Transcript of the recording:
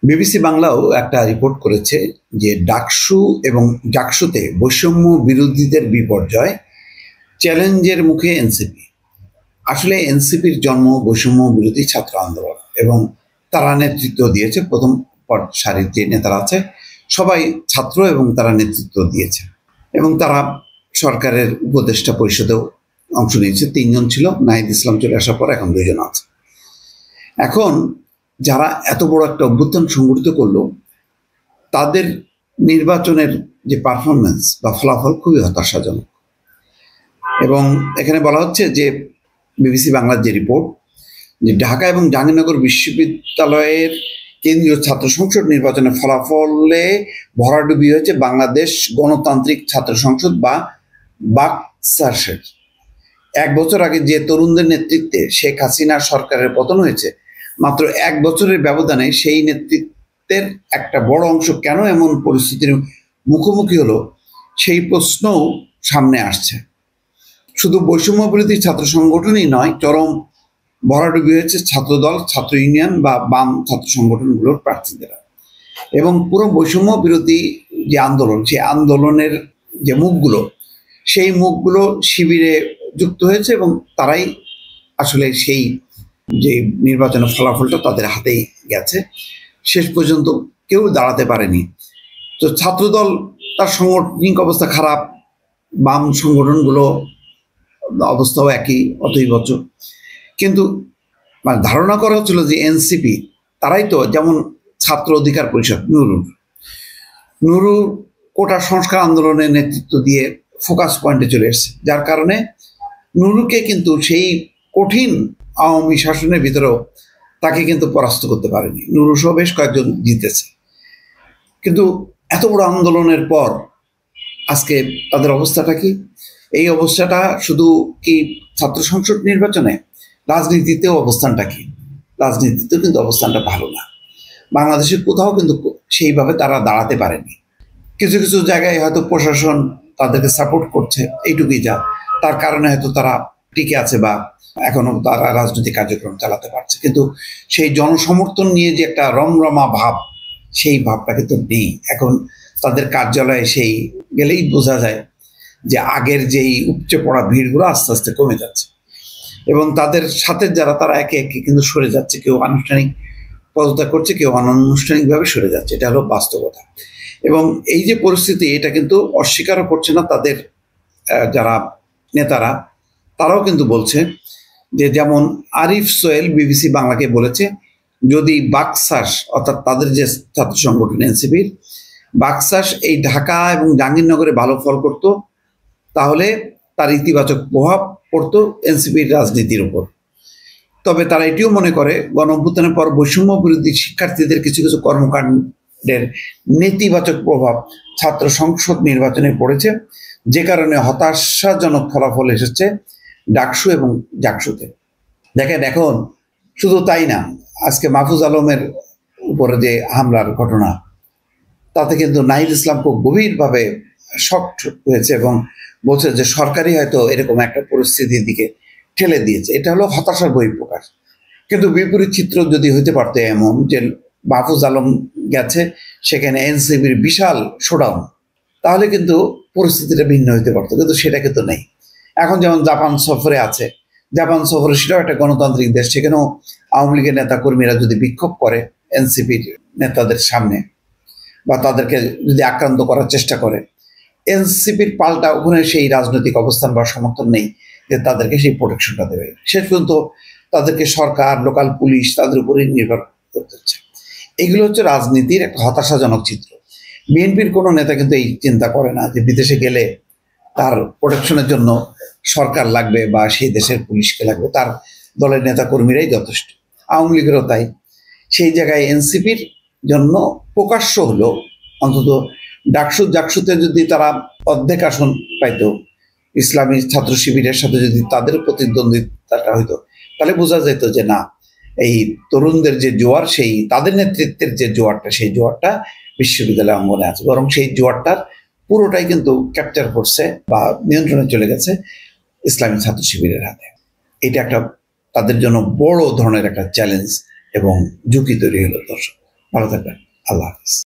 BBC বাংলাও একটা report করেছে যে ডাকসু এবং জাকসুতে বৈষম্য বিরোধীদের বিপর্যয়, চ্যালেঞ্জের মুখে এনসিপি। আসলে এনসিপির জন্ম বৈষম্য বিরোধী ছাত্র আন্দোলন এবং তারা নেতৃত্ব দিয়েছে। প্রথম সারির যে নেতারা আছে সবাই ছাত্র এবং তারা নেতৃত্ব দিয়েছে এবং তারা সরকারের উপদেষ্টা পরিষদেও অংশ নিয়েছে। 3 জন ছিল, নাহিদ ইসলাম চলে আসার পর এখন 2 জন আছে। এখন যারা এত বড় একটা অভ্যুত্থান সংগঠিত করলো, তাদের নির্বাচনের যে পারফরমেন্স বা ফলাফল খুবই হতাশাজনক। এবং এখানে বলা হচ্ছে যে বিবিসি বাংলার যে রিপোর্ট, যে ঢাকা এবং জাহাঙ্গীরনগর বিশ্ববিদ্যালয়ের কেন্দ্রীয় ছাত্র সংসদ নির্বাচনের ফলাফলে ভরাডুবি হয়েছে বাংলাদেশ গণতান্ত্রিক ছাত্র সংসদ বা বাকসাসের। 1 বছর আগে যে তরুণদের নেতৃত্বে শেখ হাসিনার সরকারের পতন হয়েছে, মাত্র 1 বছরের ব্যবধানে সেই নেতৃত্বের একটা বড় অংশ কেন এমন পরিস্থিতির মুখোমুখি হলো, সেই প্রশ্নও সামনে আসছে। শুধু বৈষম্য বিরোধী ছাত্র সংগঠনই নয়, চরম ভরাডুবি হয়েছে ছাত্রদল, ছাত্র ইউনিয়ন বা বাম ছাত্র সংগঠনগুলোর প্রার্থীদেরা। এবং পুরো বৈষম্য বিরোধী যে আন্দোলন, সেই আন্দোলনের যে মুখগুলো, সেই মুখগুলো শিবিরে যুক্ত হয়েছে এবং তারাই আসলে সেই যে নির্বাচনের ফলাফলটা তাদের হাতেই গেছে। শেষ পর্যন্ত কেউ দাঁড়াতে পারেনি। তো ছাত্রদল তার সাংগঠনিক অবস্থা খারাপ, বাম সংগঠনগুলো অবস্থাও একই, অতএব। কিন্তু ধারণা করা হচ্ছিল যে এনসিপি তারাই তো, যেমন ছাত্র অধিকার পরিষদ নুরু কোটা সংস্কার আন্দোলনের নেতৃত্ব দিয়ে ফোকাস পয়েন্টে চলে এসেছে, যার কারণে নুরুকে কিন্তু সেই কঠিন আওয়ামী শাসনের ভিতরেও তাকে কিন্তু পরাস্ত করতে পারেনি। নুরু সহ বেশ কয়েকজন জিতেছে। কিন্তু এত বড় আন্দোলনের পর আজকে তাদের অবস্থাটা কি? এই অবস্থাটা শুধু কি ছাত্র সংসদ নির্বাচনে, রাজনীতিতেও অবস্থানটা কি? রাজনীতিতেও কিন্তু অবস্থানটা ভালো না। বাংলাদেশের কোথাও কিন্তু সেইভাবে তারা দাঁড়াতে পারেনি। কিছু কিছু জায়গায় হয়তো প্রশাসন তাদেরকে সাপোর্ট করছে, এইটুকুই যা। তার কারণে হয়তো তারা টিকে আছে বা এখনো তারা রাজনৈতিক কার্যক্রম চালাতে পারছে। কিন্তু সেই জনসমর্থন নিয়ে যে একটা রমরমা ভাব, সেই ভাবটা কিন্তু নেই এখন তাদের কার্যালয়ে। সেই গেলেই বোঝা যায় যে আগের যেই উপচে পড়া ভিড়গুলো আস্তে আস্তে কমে যাচ্ছে এবং তাদের সাথে যারা, তারা একে একে কিন্তু সরে যাচ্ছে। কেউ আনুষ্ঠানিক পদত্যাগ করছে, কেউ অনানুষ্ঠানিকভাবে সরে যাচ্ছে। এটা হলো বাস্তবতা। এবং এই যে পরিস্থিতি, এটা কিন্তু অস্বীকারও করছে না তাদের যারা নেতারা, তারাও কিন্তু বলছে যে, যেমন আরিফ সোহেল বিবিসি বাংলাকে বলেছে, যদি বাকসাস অর্থাৎ তাদের যে ছাত্র সংগঠন এনসিপির বাকসাস এই ঢাকা এবং জাহাঙ্গীরনগরে ভালো ফল করত, তাহলে তার ইতিবাচক প্রভাব পড়তো এনসিপির রাজনীতির উপর। তবে তারা এটিও মনে করে, গণঅভ্যুত্থানের পর বৈষম্য বিরোধী শিক্ষার্থীদের কিছু কিছু কর্মকাণ্ডের নেতিবাচক প্রভাব ছাত্র সংসদ নির্বাচনে পড়েছে, যে কারণে হতাশাজনক ফলাফল এসেছে ডাকসু এবং জাকসুতে। দেখেন, এখন শুধু তাই না, আজকে মাহফুজ আলমের উপরে যে হামলার ঘটনা, তাতে কিন্তু নাহিদ ইসলাম খুব গভীরভাবে শকড হয়েছে এবং বলছে যে সরকারই হয়তো এরকম একটা পরিস্থিতির দিকে ঠেলে দিয়েছে। এটা হলো হতাশার বহিঃপ্রকাশ। কিন্তু বিপরীত চিত্র যদি হইতে পারতো এমন যে মাহফুজ আলম গেছে, সেখানে এনসিপির বিশাল শোডাউন, তাহলে কিন্তু পরিস্থিতিটা ভিন্ন হইতে পারতো। কিন্তু সেটা কিন্তু নেই। এখন যেমন জাপান সফরে আছে, জাপান সফরে, সেটাও একটা গণতান্ত্রিক দেশ, সেখানেও আওয়ামী লীগের নেতা কর্মীরা যদি বিক্ষোভ করে এনসিপির নেতাদের সামনে বা তাদেরকে যদি আক্রান্ত করার চেষ্টা করে, এনসিপির পাল্টা ওখানে সেই রাজনৈতিক অবস্থান বা সমর্থন নেই যে তাদেরকে সেই প্রোটেকশনটা দেবে। শেষ পর্যন্ত তাদেরকে সরকার, লোকাল পুলিশ তাদের উপরেই নির্ভর করতে হচ্ছে। এইগুলো হচ্ছে রাজনীতির একটা হতাশাজনক চিত্র। বিএনপির কোনো নেতা কিন্তু এই চিন্তা করে না যে বিদেশে গেলে তার প্রোটেকশনের জন্য সরকার লাগবে বা সেই দেশের পুলিশকে লাগবে, তার দলের নেতা কর্মীরাই যথেষ্ট। আওয়ামী লীগেরও তাই। সেই জায়গায় এনসিপির জন্য প্রকাশ্য হলো, অন্তত ডাকসু জাকসুতে যদি তারা অর্ধেক আসন পাইতো, ইসলামী ছাত্র শিবিরের সাথে যদি তাদের প্রতিদ্বন্দ্বিতাটা হইতো, তাহলে বোঝা যেত যে না, এই তরুণদের যে জোয়ার, সেই তাদের নেতৃত্বের যে জোয়ারটা, সেই জোয়ারটা বিশ্ববিদ্যালয় অঙ্গনে আছে। বরং সেই জোয়ারটার পুরোটাই কিন্তু ক্যাপচার করছে বা নিয়ন্ত্রণে চলে গেছে ইসলামী ছাত্র শিবিরের হাতে। এটা একটা তাদের জন্য বড় ধরনের একটা চ্যালেঞ্জ এবং ঝুঁকি তৈরি হলো। দর্শক। ভালো থাকবেন। আল্লাহ হাফিজ।